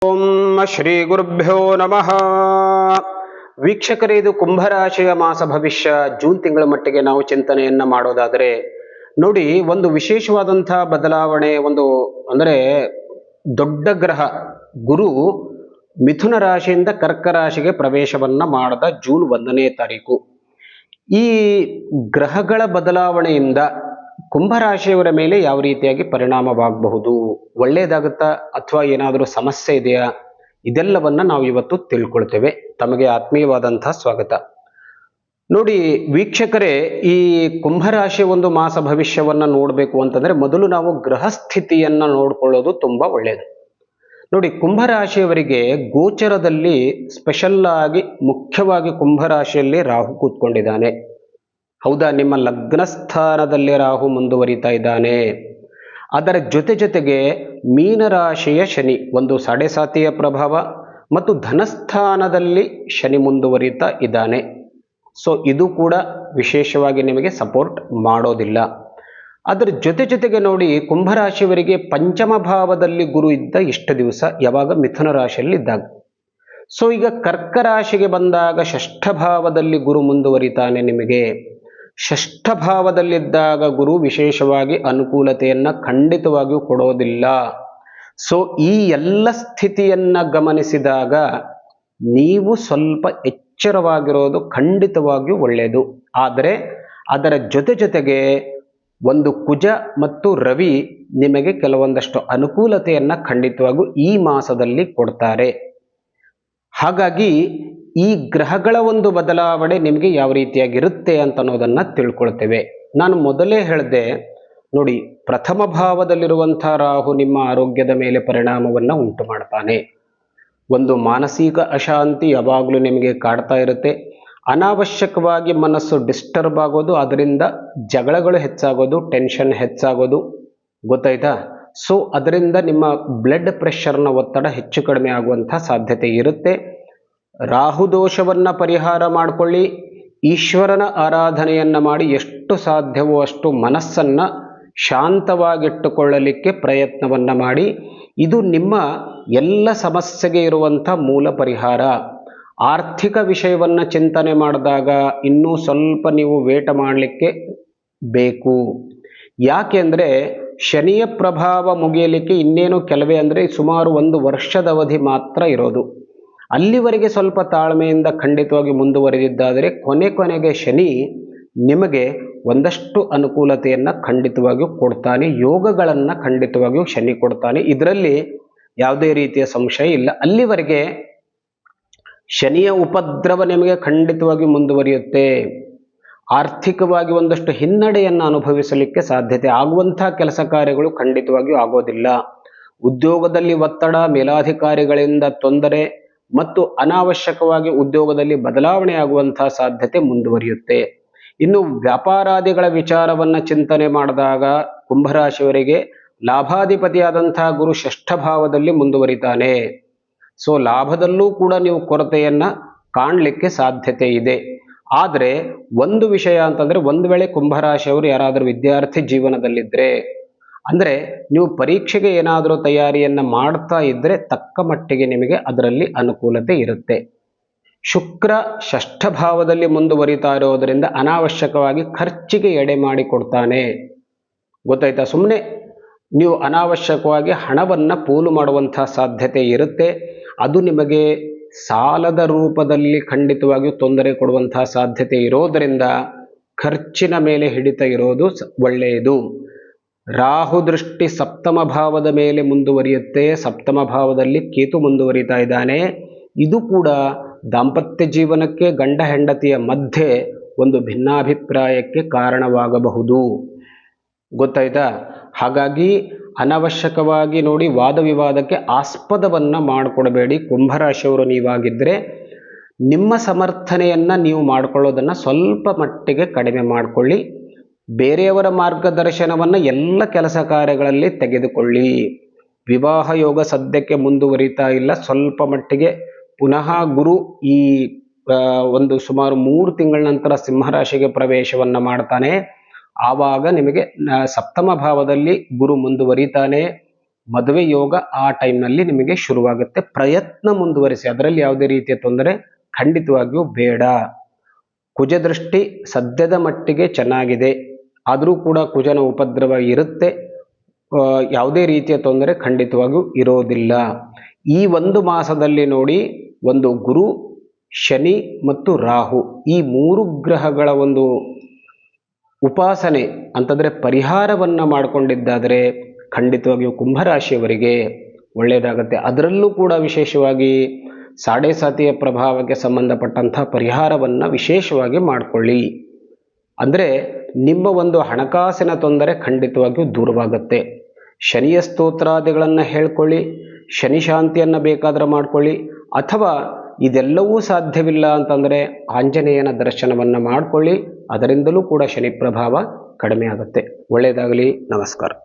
ಓಂ ಶ್ರೀ ಗುರುಭ್ಯೋ ನಮಃ. ವೀಕ್ಷಕರೇ, ಇದು ಕುಂಭರಾಶಿಯ ಮಾಸ ಭವಿಷ್ಯ ಜೂನ್ ತಿಂಗಳ ಮಟ್ಟಿಗೆ ನಾವು ಚಿಂತನೆಯನ್ನ ಮಾಡೋದಾದರೆ ನೋಡಿ, ಒಂದು ವಿಶೇಷವಾದಂತಹ ಬದಲಾವಣೆ, ಅಂದರೆ ದೊಡ್ಡ ಗ್ರಹ ಗುರು ಮಿಥುನ ರಾಶಿಯಿಂದ ಕರ್ಕ ರಾಶಿಗೆ ಪ್ರವೇಶವನ್ನ ಮಾಡದ ಜೂನ್ 1ನೇ ತಾರೀಕು. ಈ ಗ್ರಹಗಳ ಬದಲಾವಣೆಯಿಂದ ಕುಂಭರಾಶಿಯವರ ಮೇಲೆ ಯಾವ ರೀತಿಯಾಗಿ ಪರಿಣಾಮವಾಗಬಹುದು, ಒಳ್ಳೆಯದಾಗುತ್ತಾ ಅಥವಾ ಏನಾದರೂ ಸಮಸ್ಯೆ ಇದೆಯಾ, ಇದೆಲ್ಲವನ್ನ ನಾವು ಇವತ್ತು ತಿಳ್ಕೊಳ್ತೇವೆ. ತಮಗೆ ಆತ್ಮೀಯವಾದಂತಹ ಸ್ವಾಗತ. ನೋಡಿ ವೀಕ್ಷಕರೇ, ಈ ಕುಂಭರಾಶಿಯ ಒಂದು ಮಾಸ ಭವಿಷ್ಯವನ್ನ ನೋಡಬೇಕು ಅಂತಂದ್ರೆ ಮೊದಲು ನಾವು ಗ್ರಹ ಸ್ಥಿತಿಯನ್ನ ನೋಡ್ಕೊಳ್ಳೋದು ತುಂಬಾ ಒಳ್ಳೆಯದು. ನೋಡಿ, ಕುಂಭರಾಶಿಯವರಿಗೆ ಗೋಚರದಲ್ಲಿ ಸ್ಪೆಷಲ್ ಆಗಿ ಮುಖ್ಯವಾಗಿ ಕುಂಭರಾಶಿಯಲ್ಲಿ ರಾಹು ಕೂತ್ಕೊಂಡಿದ್ದಾನೆ. ಹೌದಾ, ನಿಮ್ಮ ಲಗ್ನ ಸ್ಥಾನದಲ್ಲಿ ರಾಹು ಮುಂದುವರಿತಾ ಇದ್ದಾನೆ. ಅದರ ಜೊತೆಗೆ ಮೀನರಾಶಿಯ ಶನಿ ಒಂದು ಸಾಡೆಸಾತಿಯ ಪ್ರಭಾವ ಮತ್ತು ಧನಸ್ಥಾನದಲ್ಲಿ ಶನಿ ಮುಂದುವರಿತಾ ಇದ್ದಾನೆ. ಸೊ ಇದು ಕೂಡ ವಿಶೇಷವಾಗಿ ನಿಮಗೆ ಸಪೋರ್ಟ್ ಮಾಡೋದಿಲ್ಲ. ಅದರ ಜೊತೆಗೆ ನೋಡಿ, ಕುಂಭರಾಶಿಯವರಿಗೆ ಪಂಚಮ ಭಾವದಲ್ಲಿ ಗುರು ಇದ್ದ ಇಷ್ಟು ದಿವಸ, ಯಾವಾಗ ಮಿಥುನ ರಾಶಿಯಲ್ಲಿ ಇದ್ದಾಗ. ಸೊ ಈಗ ಕರ್ಕ ರಾಶಿಗೆ ಬಂದಾಗ ಷಷ್ಠ ಭಾವದಲ್ಲಿ ಗುರು ಮುಂದುವರಿತಾನೆ. ನಿಮಗೆ ಷಷ್ಠ ಭಾವದಲ್ಲಿದ್ದಾಗ ಗುರು ವಿಶೇಷವಾಗಿ ಅನುಕೂಲತೆಯನ್ನ ಖಂಡಿತವಾಗಿಯೂ ಕೊಡೋದಿಲ್ಲ. ಸೊ ಈ ಎಲ್ಲ ಸ್ಥಿತಿಯನ್ನ ಗಮನಿಸಿದಾಗ ನೀವು ಸ್ವಲ್ಪ ಎಚ್ಚರವಾಗಿರೋದು ಖಂಡಿತವಾಗಿಯೂ ಒಳ್ಳೆಯದು. ಆದರೆ ಅದರ ಜೊತೆಗೆ ಒಂದು ಕುಜ ಮತ್ತು ರವಿ ನಿಮಗೆ ಕೆಲವೊಂದಷ್ಟು ಅನುಕೂಲತೆಯನ್ನ ಖಂಡಿತವಾಗಿಯೂ ಈ ಮಾಸದಲ್ಲಿ ಕೊಡ್ತಾರೆ. ಹಾಗಾಗಿ ಈ ಗ್ರಹಗಳ ಒಂದು ಬದಲಾವಣೆ ನಿಮಗೆ ಯಾವ ರೀತಿಯಾಗಿರುತ್ತೆ ಅಂತ ಅನ್ನೋದನ್ನ ತಿಳ್ಕೊಳ್ತೇವೆ. ನಾನು ಮೊದಲೇ ಹೇಳಿದೆ ನೋಡಿ, ಪ್ರಥಮ ಭಾವದಲ್ಲಿರುವಂತಹ ರಾಹು ನಿಮ್ಮ ಆರೋಗ್ಯದ ಮೇಲೆ ಪರಿಣಾಮವನ್ನ ಉಂಟು ಮಾಡ್ತಾನೆ. ಒಂದು ಮಾನಸಿಕ ಅಶಾಂತಿ ಯಾವಾಗಲೂ ನಿಮಗೆ ಕಾಡ್ತಾ ಇರುತ್ತೆ. ಅನಾವಶ್ಯಕವಾಗಿ ಮನಸ್ಸು ಡಿಸ್ಟರ್ಬ್ ಆಗೋದು, ಅದರಿಂದ ಜಗಳಗಳು ಹೆಚ್ಚಾಗೋದು, ಟೆನ್ಷನ್ ಹೆಚ್ಚಾಗೋದು, ಗೊತ್ತಾಯ್ತಾ? ಸೊ ಅದರಿಂದ ನಿಮ್ಮ ಬ್ಲಡ್ ಪ್ರೆಷರ್ನ ಒತ್ತಡ ಹೆಚ್ಚು ಕಡಿಮೆ ಆಗುವಂತಹ ಸಾಧ್ಯತೆ ಇರುತ್ತೆ. ರಾಹು ದೋಷವನ್ನ ಪರಿಹಾರ ಮಾಡಿಕೊಳ್ಳಿ. ಈಶ್ವರನ ಆರಾಧನೆಯನ್ನ ಮಾಡಿ ಎಷ್ಟು ಸಾಧ್ಯವೋ ಅಷ್ಟು ಮನಸ್ಸನ್ನ ಶಾಂತವಾಗಿಟ್ಟುಕೊಳ್ಳಲಿಕ್ಕೆ ಪ್ರಯತ್ನವನ್ನ ಮಾಡಿ. ಇದು ನಿಮ್ಮ ಎಲ್ಲ ಸಮಸ್ಯೆಗೆ ಇರುವಂಥ ಮೂಲ ಪರಿಹಾರ. ಆರ್ಥಿಕ ವಿಷಯವನ್ನ ಚಿಂತನೆ ಮಾಡಿದಾಗ ಇನ್ನೂ ಸ್ವಲ್ಪ ನೀವು ವೇಟ ಮಾಡಲಿಕ್ಕೆ ಬೇಕು. ಯಾಕೆಂದ್ರೆ ಶನಿಯ ಪ್ರಭಾವ ಮುಗಿಯಲಿಕ್ಕೆ ಇನ್ನೇನು ಕೆಲವೇ, ಅಂದರೆ ಸುಮಾರು 1 ವರ್ಷದ ಅವಧಿ ಮಾತ್ರ ಇರೋದು. ಅಲ್ಲಿವರೆಗೆ ಸ್ವಲ್ಪ ತಾಳ್ಮೆಯಿಂದ ಖಂಡಿತವಾಗಿ ಮುಂದುವರೆದಿದ್ದಾದರೆ ಕೊನೆಗೆ ಶನಿ ನಿಮಗೆ ಒಂದಷ್ಟು ಅನುಕೂಲತೆಯನ್ನು ಖಂಡಿತವಾಗಿಯೂ ಕೊಡ್ತಾನೆ. ಯೋಗಗಳನ್ನು ಖಂಡಿತವಾಗಿಯೂ ಶನಿ ಕೊಡ್ತಾನೆ, ಇದರಲ್ಲಿ ಯಾವುದೇ ರೀತಿಯ ಸಂಶಯ ಇಲ್ಲ. ಅಲ್ಲಿವರೆಗೆ ಶನಿಯ ಉಪದ್ರವ ನಿಮಗೆ ಖಂಡಿತವಾಗಿ ಮುಂದುವರಿಯುತ್ತೆ. ಆರ್ಥಿಕವಾಗಿ ಒಂದಷ್ಟು ಹಿನ್ನಡೆಯನ್ನು ಅನುಭವಿಸಲಿಕ್ಕೆ ಸಾಧ್ಯತೆ ಆಗುವಂಥ ಕೆಲಸ ಕಾರ್ಯಗಳು ಖಂಡಿತವಾಗಿಯೂ ಆಗೋದಿಲ್ಲ. ಉದ್ಯೋಗದಲ್ಲಿ ಒತ್ತಡ, ಮೇಲಾಧಿಕಾರಿಗಳಿಂದ ತೊಂದರೆ ಮತ್ತು ಅನಾವಶ್ಯಕವಾಗಿ ಉದ್ಯೋಗದಲ್ಲಿ ಬದಲಾವಣೆ ಆಗುವಂತಹ ಸಾಧ್ಯತೆ ಮುಂದುವರಿಯುತ್ತೆ. ಇನ್ನು ವ್ಯಾಪಾರಾದಿಗಳ ವಿಚಾರವನ್ನ ಚಿಂತನೆ ಮಾಡಿದಾಗ ಕುಂಭರಾಶಿಯವರಿಗೆ ಲಾಭಾಧಿಪತಿಯಾದಂತಹ ಗುರು ಷಷ್ಠ ಭಾವದಲ್ಲಿ ಮುಂದುವರಿತಾನೆ. ಸೊ ಲಾಭದಲ್ಲೂ ಕೂಡ ನೀವು ಕೊರತೆಯನ್ನ ಕಾಣಲಿಕ್ಕೆ ಸಾಧ್ಯತೆ ಇದೆ. ಆದರೆ ಒಂದು ವಿಷಯ ಅಂತಂದ್ರೆ, ಒಂದು ವೇಳೆ ಕುಂಭರಾಶಿಯವರು ಯಾರಾದರೂ ವಿದ್ಯಾರ್ಥಿ ಜೀವನದಲ್ಲಿದ್ದರೆ, ಅಂದರೆ ನೀವು ಪರೀಕ್ಷೆಗೆ ಏನಾದರೂ ತಯಾರಿಯನ್ನ ಮಾಡ್ತಾ ಇದ್ರೆ ತಕ್ಕ ಮಟ್ಟಿಗೆ ನಿಮಗೆ ಅದರಲ್ಲಿ ಅನುಕೂಲತೆ ಇರುತ್ತೆ. ಶುಕ್ರ ಷಷ್ಠ ಭಾವದಲ್ಲಿ ಮುಂದುವರಿತಾ ಇರೋದರಿಂದ ಅನಾವಶ್ಯಕವಾಗಿ ಖರ್ಚಿಗೆ ಎಡೆ ಮಾಡಿ ಕೊಡ್ತಾನೆ, ಗೊತ್ತಾಯ್ತಾ? ಸುಮ್ಮನೆ ನೀವು ಅನಾವಶ್ಯಕವಾಗಿ ಹಣವನ್ನ ಪೋಲು ಮಾಡುವಂತಹ ಸಾಧ್ಯತೆ ಇರುತ್ತೆ. ಅದು ನಿಮಗೆ ಸಾಲದ ರೂಪದಲ್ಲಿ ಖಂಡಿತವಾಗಿಯೂ ತೊಂದರೆ ಕೊಡುವಂತಹ ಸಾಧ್ಯತೆ ಇರೋದರಿಂದ ಖರ್ಚಿನ ಮೇಲೆ ಹಿಡಿತ ಇರೋದು ಒಳ್ಳೆಯದು. ರಾಹು ದೃಷ್ಟಿ ಸಪ್ತಮ ಭಾವದ ಮೇಲೆ ಮುಂದುವರಿಯುತ್ತೆ. ಸಪ್ತಮ ಭಾವದಲ್ಲಿ ಕೇತು ಮುಂದುವರಿತಾ ಇದ್ದಾನೆ. ಇದು ಕೂಡ ದಾಂಪತ್ಯ ಜೀವನಕ್ಕೆ, ಗಂಡ ಹೆಂಡತಿಯ ಮಧ್ಯೆ ಒಂದು ಭಿನ್ನಾಭಿಪ್ರಾಯಕ್ಕೆ ಕಾರಣವಾಗಬಹುದು, ಗೊತ್ತಾಯ್ತಾ? ಹಾಗಾಗಿ ಅನಾವಶ್ಯಕವಾಗಿ ನೋಡಿ ವಾದ ವಿವಾದಕ್ಕೆ ಆಸ್ಪದವನ್ನ ಮಾಡಿಕೊಡಬೇಡಿ. ಕುಂಭರಾಶಿಯವರು ನೀವಾಗಿದ್ದರೆ ನಿಮ್ಮ ಸಮರ್ಥನೆಯನ್ನ ನೀವು ಮಾಡಿಕೊಳ್ಳೋದನ್ನ ಸ್ವಲ್ಪ ಮಟ್ಟಿಗೆ ಕಡಿಮೆ ಮಾಡಿಕೊಳ್ಳಿ. ಬೇರೆಯವರ ಮಾರ್ಗದರ್ಶನವನ್ನ ಎಲ್ಲ ಕೆಲಸ ಕಾರ್ಯಗಳಲ್ಲಿ ತೆಗೆದುಕೊಳ್ಳಿ. ವಿವಾಹ ಯೋಗ ಸದ್ಯಕ್ಕೆ ಮುಂದುವರಿತಾ ಇಲ್ಲ. ಸ್ವಲ್ಪ ಮಟ್ಟಿಗೆ ಪುನಃ ಗುರು ಈ ಒಂದು ಸುಮಾರು 3 ತಿಂಗಳ ನಂತರ ಸಿಂಹರಾಶಿಗೆ ಪ್ರವೇಶವನ್ನ ಮಾಡ್ತಾನೆ. ಆವಾಗ ನಿಮಗೆ ಸಪ್ತಮ ಭಾವದಲ್ಲಿ ಗುರು ಮುಂದುವರಿತಾನೆ. ಮದುವೆ ಯೋಗ ಆ ಟೈಮ್ನಲ್ಲಿ ನಿಮಗೆ ಶುರುವಾಗುತ್ತೆ. ಪ್ರಯತ್ನ ಮುಂದುವರಿಸಿ, ಅದರಲ್ಲಿ ಯಾವುದೇ ರೀತಿಯ ತೊಂದರೆ ಖಂಡಿತವಾಗಿಯೂ ಬೇಡ. ಕುಜದೃಷ್ಟಿ ಸದ್ಯದ ಮಟ್ಟಿಗೆ ಚೆನ್ನಾಗಿದೆ, ಆದರೂ ಕೂಡ ಕುಜನ ಉಪದ್ರವ ಇರುತ್ತೆ. ಯಾವುದೇ ರೀತಿಯ ತೊಂದರೆ ಖಂಡಿತವಾಗಿಯೂ ಇರೋದಿಲ್ಲ. ಈ ಒಂದು ಮಾಸದಲ್ಲಿ ನೋಡಿ, ಒಂದು ಗುರು, ಶನಿ ಮತ್ತು ರಾಹು ಈ 3 ಗ್ರಹಗಳ ಒಂದು ಉಪಾಸನೆ ಅಂತಂದರೆ ಪರಿಹಾರವನ್ನು ಮಾಡಿಕೊಂಡಿದ್ದಾದರೆ ಖಂಡಿತವಾಗಿಯೂ ಕುಂಭರಾಶಿಯವರಿಗೆ ಒಳ್ಳೆಯದಾಗತ್ತೆ. ಅದರಲ್ಲೂ ಕೂಡ ವಿಶೇಷವಾಗಿ ಸಾಡೆ ಸಾತಿಯ ಪ್ರಭಾವಕ್ಕೆ ಸಂಬಂಧಪಟ್ಟಂಥ ಪರಿಹಾರವನ್ನು ವಿಶೇಷವಾಗಿ ಮಾಡಿಕೊಳ್ಳಿ. ಅಂದರೆ ನಿಮ್ಮ ಒಂದು ಹಣಕಾಸಿನ ತೊಂದರೆ ಖಂಡಿತವಾಗಿಯೂ ದೂರವಾಗುತ್ತೆ. ಶನಿಯ ಸ್ತೋತ್ರಾದಿಗಳನ್ನು ಹೇಳ್ಕೊಳ್ಳಿ, ಶನಿ ಶಾಂತಿಯನ್ನು ಬೇಕಾದರೆ ಮಾಡ್ಕೊಳ್ಳಿ. ಅಥವಾ ಇದೆಲ್ಲವೂ ಸಾಧ್ಯವಿಲ್ಲ ಅಂತಂದರೆ ಆಂಜನೇಯನ ದರ್ಶನವನ್ನು ಮಾಡಿಕೊಳ್ಳಿ. ಅದರಿಂದಲೂ ಕೂಡ ಶನಿ ಪ್ರಭಾವ ಕಡಿಮೆ ಆಗುತ್ತೆ. ಒಳ್ಳೆಯದಾಗಲಿ. ನಮಸ್ಕಾರ.